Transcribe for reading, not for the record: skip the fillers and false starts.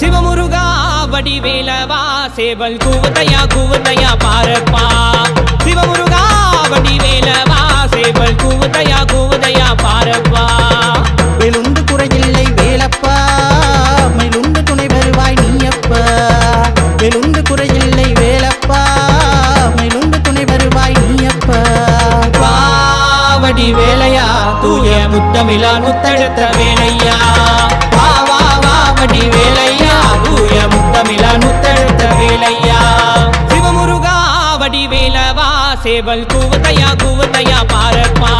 சிவமுருகா வடிவேலவா சேவல் கூவுதையா பாரப்பா சிவமுருகா வடிவேலவா சேவல் கூவுதையா பாரப்பா வேலுண்டு குறையில்லை வேலப்பா மயிலுண்டு துணை வருவாய் நீயப்பா வேலுண்டு குறையில்லை வேலப்பா மயிலுண்டு துணை வருவாய் நீயப்பா வடி வேலையா தூய முத்தமிழால் முத்தெடுத்த வேலையா வா வா வா வடி வேலையா தூய முத்தமிழால் முத்தெடுத்த வேலையா சிவமுருகா வடி வேலவா சேவல் கூவுதையா பாரப்பா